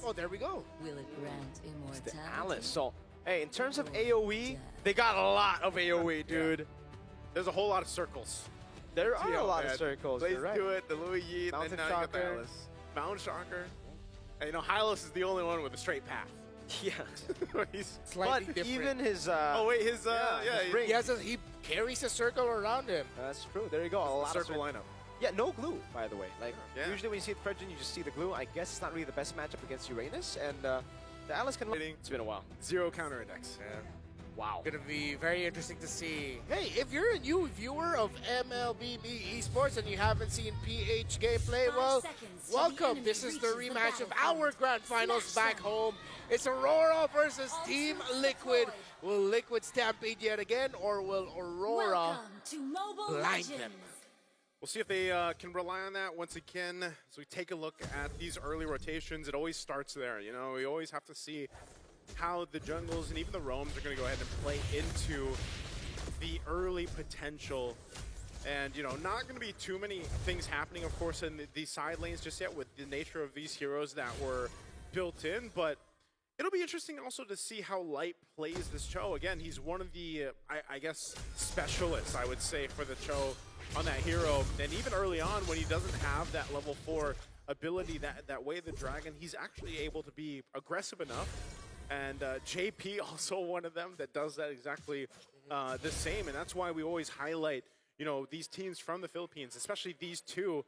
Oh, there we go. Will it grant It's the immortality? Alice. So, hey, in terms of AoE, they got a lot of AoE, dude. There's a whole lot of circles. There are a lot of man. circles. Blaze You're right. do it, the Louis Yeet, Mountain and now you got the Shocker. Alice. Mountain Shocker. And, you know, Hylos is the only one with a straight path. Yeah. He's But slightly different. even his... oh, wait, his ring. he carries a circle around him. That's true. There you go. A lot of Circle lineup. Yeah, no glue, by the way. Like, Yeah. usually when you see the Fredgen, you just see the glue. I guess it's not really the best matchup against Uranus, and the Alice can... It's been a while. Zero counter index. Yeah. Wow. Gonna be very interesting to see. Hey, if you're a new viewer of MLBB Esports and you haven't seen PH gameplay, well, welcome. This is the rematch of our grand finals back home. It's Aurora versus Team Liquid. Will Liquid stampede yet again, or will Aurora Welcome to Mobile blind Legends. them? We'll see if they can rely on that once again. As we take a look at these early rotations, it always starts there. You know, we always have to see how the jungles and even the roams are going to go ahead and play into the early potential. And, you know, not going to be too many things happening, of course, in these side lanes just yet with the nature of these heroes that were built in. But it'll be interesting also to see how Light plays this Cho. Again, he's one of the, I guess, specialists, I would say, for the Cho on that hero. And even early on, when he doesn't have that level 4 ability, that way the Dragon, he's actually able to be aggressive enough. And JP also one of them that does that exactly the same. And that's why we always highlight, you know, these teams from the Philippines, especially these two,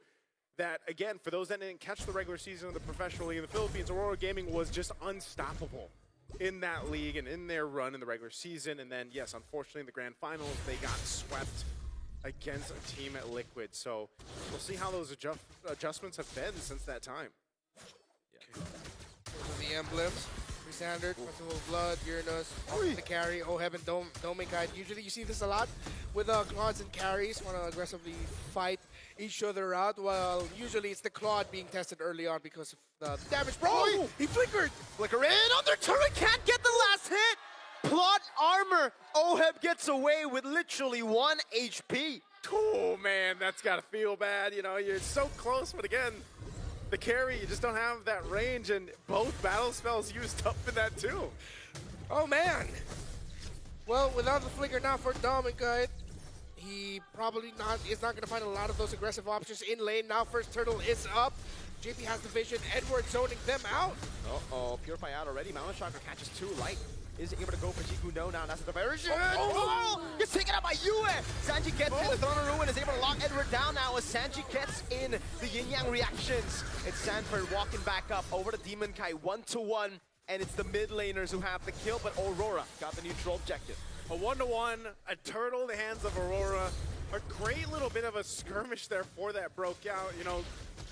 that, again, for those that didn't catch the regular season of the professional league in the Philippines, Aurora Gaming was just unstoppable in that league and in their run in the regular season. And then, yes, unfortunately, in the grand finals, they got swept against a team at Liquid. So we'll see how those adjustments have been since that time. Yeah. The emblems. Standard, Festival of Blood, Uranus, the carry, Oh Heaven, Doming Guide. Usually you see this a lot with Claudes and carries want to aggressively fight each other out, while usually it's the Claude being tested early on because of the damage. Bro, he flickered! Flicker in on their turret, can't get the last hit! Plot armor! Oheb gets away with literally 1 HP. Oh man, that's gotta feel bad. You know, you're so close, but again, the carry, you just don't have that range, and both battle spells used up in that too. Oh man. Well, without the flicker now for Doming Guide, he probably is not gonna find a lot of those aggressive options in lane. Now first turtle is up. JP has the vision, Edward zoning them out. Uh-oh, Purify out already. Mountain Shocker catches 2 Light. Is able to go for Jiku? No, now that's the diversion. Oh, gets taken out by Yue. Sanji gets in. The Throne of Ruin is able to lock Edward down now as Sanji gets in the yin-yang reactions. It's Sanford walking back up over to Demon Kai 1-1, and it's the mid laners who have the kill, but Aurora got the neutral objective. A 1-1, a turtle in the hands of Aurora. A great little bit of a skirmish there for that broke out. You know,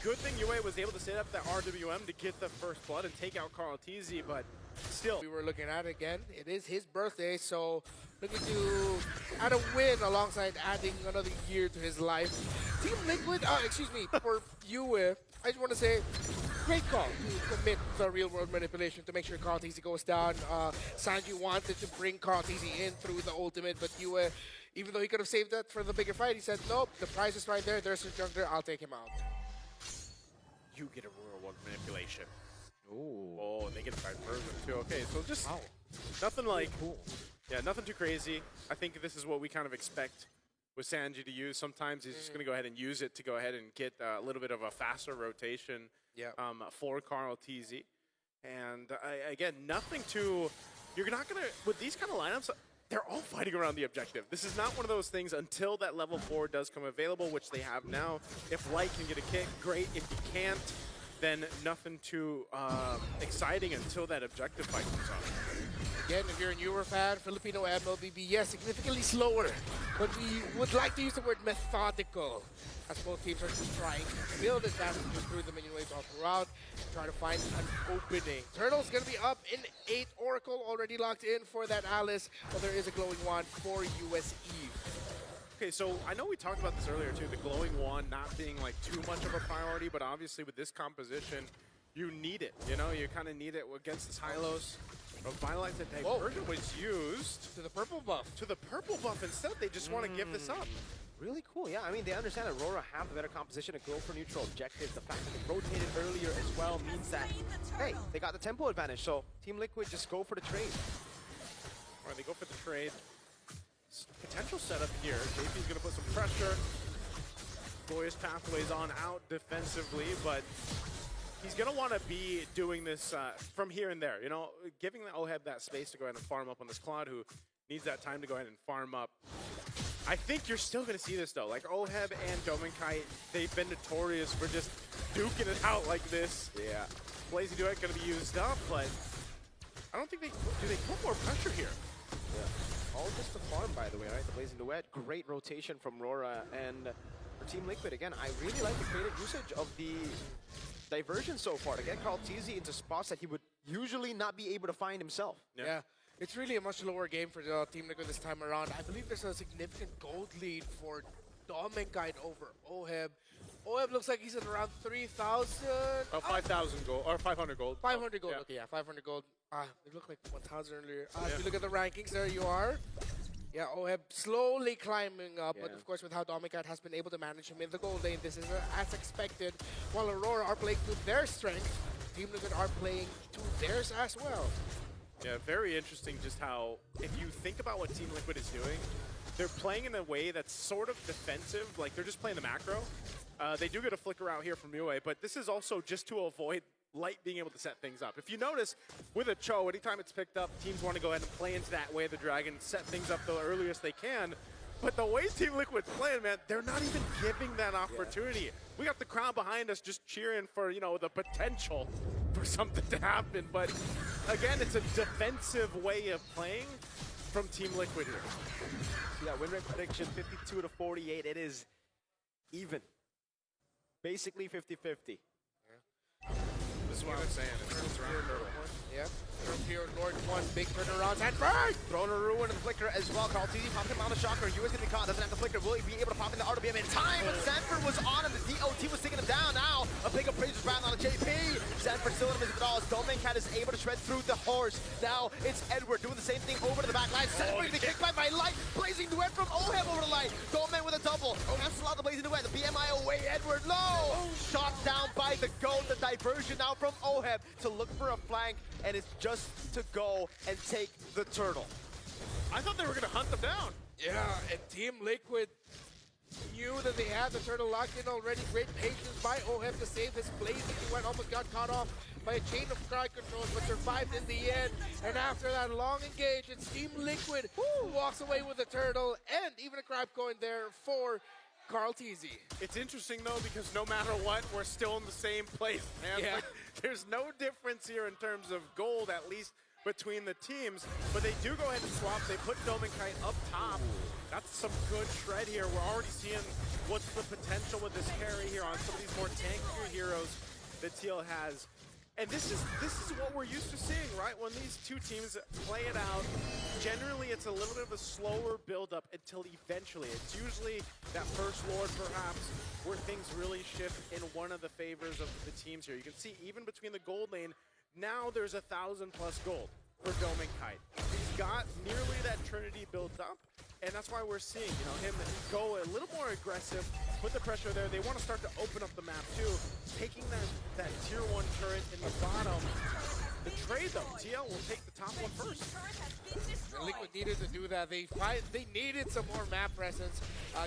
good thing Yue was able to set up that RWM to get the first blood and take out Carl TZ, but still. We were looking at it again. It is his birthday, so looking to add a win alongside adding another year to his life. Team Liquid, for Yue, I just want to say, great call to commit the real-world manipulation to make sure Carl TZ goes down. Sanji wanted to bring Carl TZ in through the ultimate, but Yue, even though he could have saved that for the bigger fight, he said, nope, the prize is right there. There's his jungler. I'll take him out. You get a real-world manipulation. Ooh. Oh, and they get diversion too. Okay, so just nothing like, yeah, nothing too crazy. I think this is what we kind of expect with Sanji to use. Sometimes he's just going to go ahead and use it to go ahead and get a little bit of a faster rotation for Carl TZ. And again, nothing too, you're not going to, with these kind of lineups, they're all fighting around the objective. This is not one of those things until that level 4 does come available, which they have now. If Light can get a kick, great. If he can't, then nothing too exciting until that objective fight comes up. Again, if you're a newer fan, Filipino MLBB, yes, significantly slower, but we would like to use the word methodical, as both teams are just trying to build advantages through the minion waves all throughout, and try to find an opening. Turtle's gonna be up in 8, Oracle already locked in for that Alice, but there is a glowing wand for US Eve. Okay, so I know we talked about this earlier too, the glowing wand not being like too much of a priority, but obviously with this composition, you need it. You know, you kind of need it against this Hylos. Vitalize the diversion was used to the purple buff. To the purple buff instead. They just want to give this up. Really cool, yeah. I mean, they understand Aurora have the better composition to go for neutral objectives. The fact that they rotated earlier as well means that, hey, they got the tempo advantage. So Team Liquid just go for the trade. All right, they go for the trade. Potential setup here. JP's going to put some pressure. Glorious Pathways on out defensively, but he's going to want to be doing this from here and there. You know, giving the OHEB that space to go ahead and farm up on this Claude, who needs that time to go ahead and farm up. I think you're still going to see this, though. Like, OHEB and Dominkite, they've been notorious for just duking it out like this. Yeah. Blazing Duet going to be used up, but I don't think they put more pressure here. Yeah. All just the farm, by the way, right? The Blazing Duet, great rotation from Rora. And for Team Liquid, again, I really like the creative usage of the diversion so far to get Carl Teasy into spots that he would usually not be able to find himself. Yeah. It's really a much lower game for Team Liquid this time around. I believe there's a significant gold lead for Dominkite over OHEB. OHEB looks like he's at around 3,000. 5,000 gold, or 500 gold. 500 gold, Yeah. okay, yeah, 500 gold. It looked like 1,000 earlier. If you look at the rankings, there you are. Yeah, OHEB slowly climbing up, but of course with how Dominkite has been able to manage him in the gold lane, this is as expected. While Aurora are playing to their strength, Team Liquid are playing to theirs as well. Yeah, very interesting just how, if you think about what Team Liquid is doing, they're playing in a way that's sort of defensive, like they're just playing the macro. They do get a flicker out here from Yue, but this is also just to avoid Light being able to set things up. If you notice, with a Cho, anytime it's picked up, teams want to go ahead and play into that way of the Dragon, set things up the earliest they can. But the way Team Liquid's playing, man, they're not even giving that opportunity. We got the crowd behind us just cheering for, you know, the potential for something to happen. But again, it's a defensive way of playing from Team Liquid here. See that win rate prediction, 52 to 48. It is even. Basically 50-50. This is what I'm saying. It's around Yeah. Here, Lord 1, big turnarounds, and burn! Throwing a ruin and flicker as well. Carl Teasy popped him on the shocker. US gonna be caught, doesn't have the flicker. Will he be able to pop in the RWM in time? But Sanford was on him. The DOT was taking him down now. A big appraiser's round on the JP. Sanford still in his withdrawals. Dominkite is able to shred through the horse. Now it's Edward doing the same thing over to the back line. Sanford the kick by Light. Blazing Duet from OHEB over the line. Goldman with a double. Cancel out the Blazing Duet. The BMI away. Edward low. Shot down by the goat. The diversion now from OHEB to look for a flank. And it's just to go and take the turtle. I thought they were going to hunt them down. Yeah, and Team Liquid knew that they had the turtle locked in already. Great patience by OHEB to save his Blazing Duet. Almost got caught off by a chain of crowd controls, but survived in the end. And after that long engage, it's Team Liquid who walks away with the turtle, and even a crab coin there for Carl Teasy. It's interesting, though, because no matter what, we're still in the same place, man. Yeah. Like, there's no difference here in terms of gold, at least between the teams. But they do go ahead and swap. They put Dominkite up top. That's some good shred here. We're already seeing what's the potential with this carry here on some of these more tankier heroes that TL has. And this is what we're used to seeing, right? When these two teams play it out, generally it's a little bit of a slower build-up until eventually. It's usually that first Lord, perhaps, where things really shift in one of the favors of the teams here. You can see even between the gold lane, now there's 1,000+ gold for Dominkite. He's got nearly that Trinity built up, and that's why we're seeing, you know, him go a little more aggressive, put the pressure there. They want to start to open up the map too, taking that tier 1 turret in the bottom. The trade though, TL will take the top one first. Liquid needed to do that. They needed some more map presence,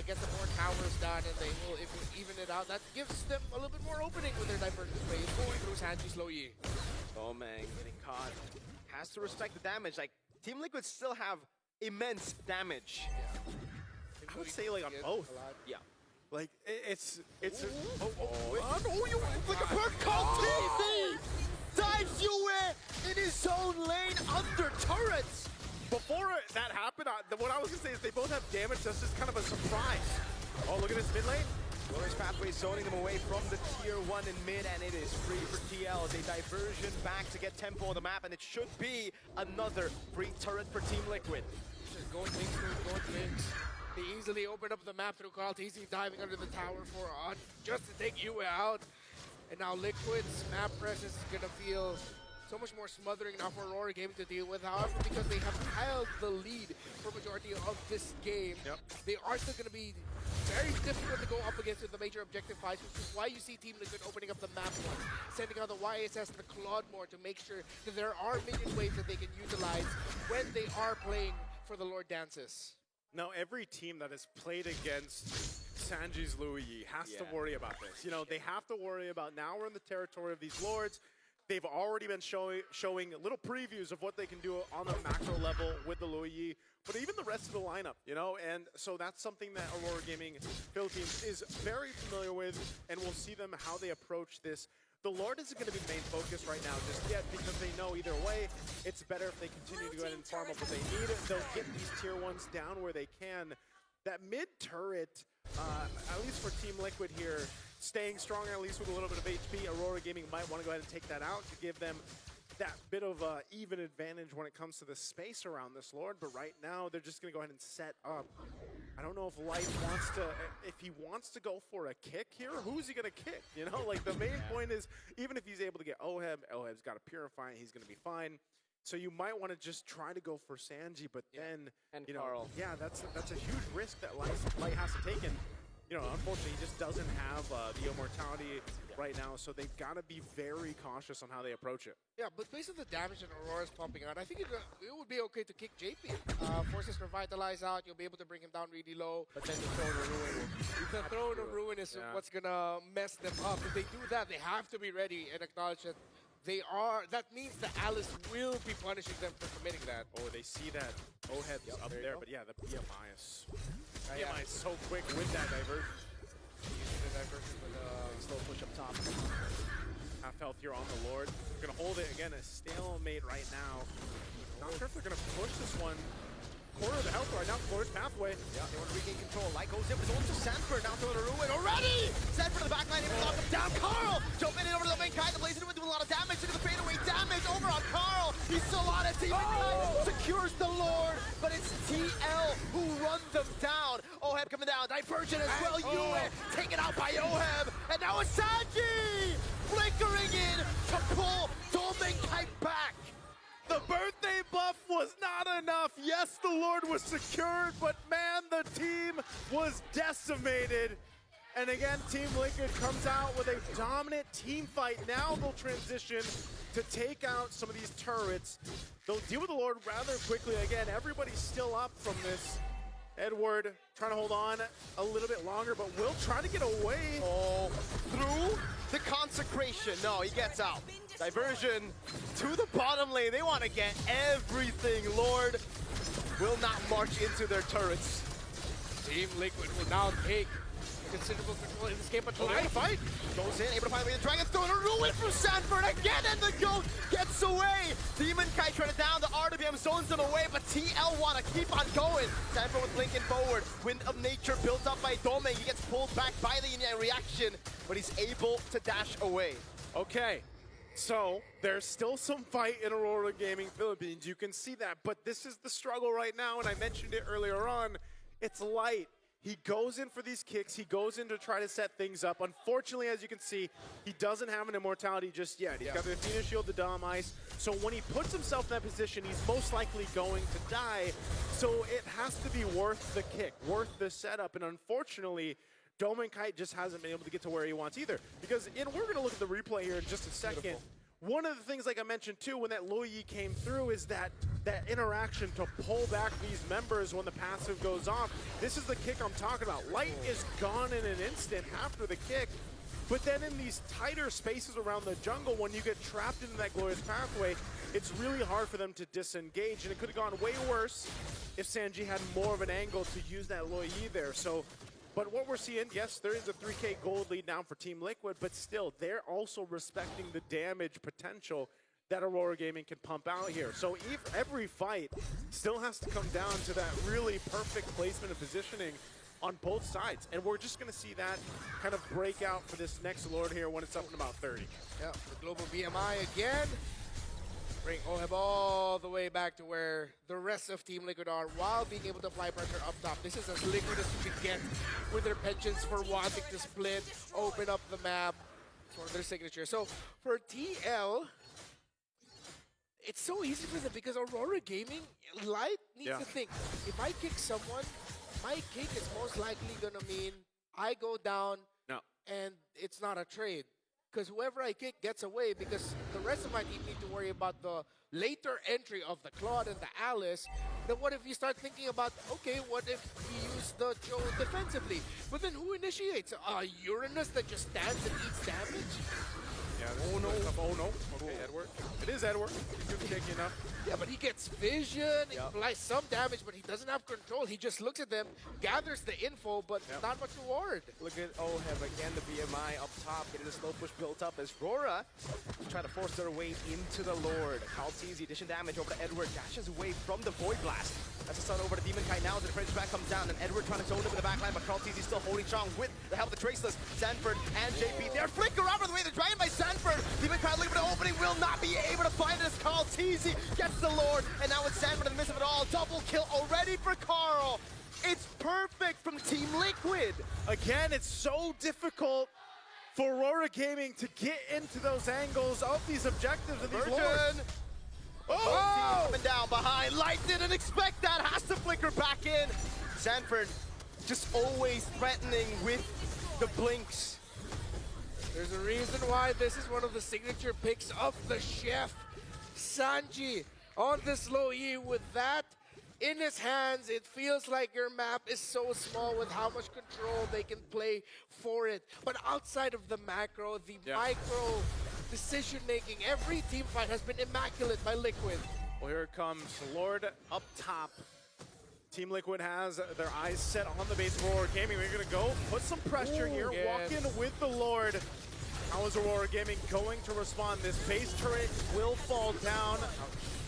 get some more towers done, and they will even it out. That gives them a little bit more opening with their diversion phase going through Sanji Sloyi. Oh man, getting caught. Has to respect the damage. Like, Team Liquid still have immense damage. I would say like on both. Yeah. Like it's you like a perk called TV! Dives Yue in his own lane under turrets! Before that happened, what I was gonna say is they both have damage. That's just kind of a surprise. Oh, look at this mid lane. Glorious Pathways zoning them away from the tier 1 in mid, and it is free for TL. As a diversion back to get tempo on the map, and it should be another free turret for Team Liquid. Just going things through gold things. They easily opened up the map through Carl Teasy diving under the tower for just to take Yue out. And now Liquid's map presence is gonna feel so much more smothering now for Aurora game to deal with. However, because they have held the lead for majority of this game, they are still gonna be very difficult to go up against with the major objective fights, which is why you see Team Liquid opening up the map more, sending out the YSS and the Claude more to make sure that there are minion waves that they can utilize when they are playing for the Lord Dances. Now, every team that has played against Sanji's Louis Yi has to worry about this. You know, they have to worry about now we're in the territory of these lords. They've already been showing little previews of what they can do on the macro level with the Louis Yi, but even the rest of the lineup, you know? And so that's something that Aurora Gaming Philippines is very familiar with, and we'll see them how they approach this. The Lord isn't going to be the main focus right now just yet because they know either way, it's better if they continue to go ahead and farm up what they need. They'll get these tier 1s down where they can. That mid turret, at least for Team Liquid here, staying strong at least with a little bit of HP. Aurora Gaming might want to go ahead and take that out to give them that bit of even advantage when it comes to the space around this Lord. But right now, they're just going to go ahead and set up. I don't know if Light wants to, if he wants to go for a kick here, who's he going to kick? You know, like the main point is, even if he's able to get Oheb, Oheb's got a Purify, he's going to be fine. So you might want to just try to go for Sanji, but then, And you know, Carl. yeah, that's a huge risk that Light has to take. And, you know, unfortunately, he just doesn't have the immortality right now, so they've got to be very cautious on how they approach it. Yeah, but based on the damage that Aurora's pumping out, I think it would be okay to kick JP. Forces Revitalize out, you'll be able to bring him down really low. But then the Throne of Ruin. The Throne of Ruin is what's gonna mess them up. If they do that, they have to be ready and acknowledge that they are. That means that Alice will be punishing them for committing that. Oh, they see that Oheb's up there you there, go. but yeah, the PMI is Yeah. so quick with that diversion. Using the diversion with Slow push up top. Half health here on the Lord. They're gonna hold it again, a stalemate right now. Not sure if they're gonna push this one. Corner of the health right now, Lord's pathway. Yeah, they want to regain control. Light goes in, but it's also Sanford down to the Ruin already! Sanford to the backline, able to knock him down. Carl jumping in over to the main kite, the Blazing Wind doing a lot of damage. Look at the fadeaway damage over on Carl. He's still on it. Team Kite secures the Lord, but it's TL who run them down. Oheb coming down, diversion as well. Yue taken out by Oheb, and now it's Sanji flickering in to pull Domain Kite back. The birthday buff was not enough. Yes, the Lord was secured, but man, the team was decimated. And again, Team Liquid comes out with a dominant team fight. Now they'll transition to take out some of these turrets. They'll deal with the Lord rather quickly. Again, everybody's still up from this. Edward trying to hold on a little bit longer, but will try to get away. Oh, through the consecration. No, he gets out. Diversion to the bottom lane. They want to get everything. Lord will not march into their turrets. Team Liquid will now take considerable control in this game, but Light Fight goes in, able to find the way. The Dragon's throwing a ruin from Sanford again, and the goat gets away. Demon Kite trying to down the RWM, zones them away, but TL want to keep on going. Sanford with blinking forward. Wind of Nature built up by Dome. He gets pulled back by the Yin reaction, but he's able to dash away. Okay, so there's still some fight in Aurora Gaming Philippines. You can see that, but this is the struggle right now, and I mentioned it earlier on. It's Light. He goes in for these kicks. He goes in to try to set things up. Unfortunately, as you can see, he doesn't have an immortality just yet. He's got the Athena Shield, the Dom Ice. So when he puts himself in that position, he's most likely going to die. So it has to be worth the kick, worth the setup. And unfortunately, Doman Kite just hasn't been able to get to where he wants either. Because we're going to look at the replay here in just a second. Beautiful. One of the things, like I mentioned too, when that Louis Yi came through is that interaction to pull back these members when the passive goes off. This is the kick I'm talking about. Light is gone in an instant after the kick, but then in these tighter spaces around the jungle, when you get trapped into that glorious pathway, it's really hard for them to disengage, and it could have gone way worse if Sanji had more of an angle to use that Louis Yi there. So. But what we're seeing, yes, there is a 3K gold lead now for Team Liquid, but still, they're also respecting the damage potential that Aurora Gaming can pump out here. So every fight still has to come down to that really perfect placement and positioning on both sides. And we're just going to see that kind of break out for this next Lord here when it's up in about 30. Yeah, the global BMI again. Bring Oheb all the way back to where the rest of Team Liquid are while being able to apply pressure up top. This is as liquid as you can get with their penchants for wanting to split, open up the map for their signature. So for TL, it's so easy for them because Aurora Gaming, Light needs to think, if I kick someone, my kick is most likely gonna mean I go down No. and it's not a trade. Because whoever I kick gets away, because the rest of my team need to worry about the later entry of the Claude and the Alice. Then what if you start thinking about, okay, what if we use the Joe defensively? But then who initiates? Uranus that just stands and eats damage? Yeah, oh no. Oh no. Okay, Edward. It is Edward. He's good kick enough. Yeah, but he gets vision, he applies some damage, but he doesn't have control. He just looks at them, gathers the info, but not much reward. Look at Oheb again, the BMI up top, getting the slow push built up as Rora try to force their way into the Lord. Kyle sees the addition damage over to Edward, dashes away from the Void Blast. That's a stun over to Demon Kite now as the French back comes down, and Edward trying to zone him in the backline, but Carl Teasy still holding strong with the help of the Traceless. Sanford and JP, they're flicker out of the way, they're dragged by Sanford. Demon Kite looking for the opening, will not be able to find it as Carl Teasy gets the Lord, and now it's Sanford in the midst of it all. Double kill already for Carl. It's perfect from Team Liquid. Again, it's so difficult for Aurora Gaming to get into those angles of these objectives and these lords. Virgin. Oh! Coming down behind. Light didn't expect that. Has to flicker back in. Sanford just always threatening with the blinks. There's a reason why this is one of the signature picks of the chef. Sanji on this low E with that in his hands. It feels like your map is so small with how much control they can play for it. But outside of the macro, the micro decision making, every team fight has been immaculate by Liquid. Well, here it comes. Lord up top. Team Liquid has their eyes set on the base of Aurora Gaming. We're going to go put some pressure here. Walk in with the Lord. How is Aurora Gaming going to respond? This base turret will fall down.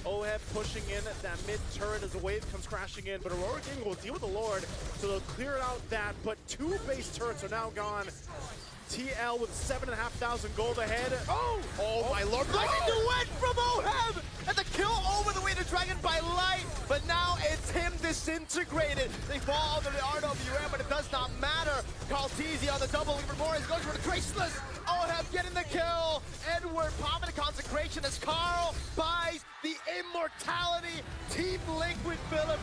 Oheb pushing in that mid turret as the wave comes crashing in, but Aurora Gaming will deal with the Lord, so they'll clear out that, but 2 base turrets are now gone. TL with 7,500 gold ahead. Oh my lord. Lightning duet from Oheb! And the kill over the way to Dragon by Light, but now it's him disintegrated. They fall under the RWM, but it does not matter. Carl Teasy on the double, looking for more. He's going for the Traceless. Oheb getting the kill. Edward popping the consecration as Carl buys the immortality. Team Liquid Phillip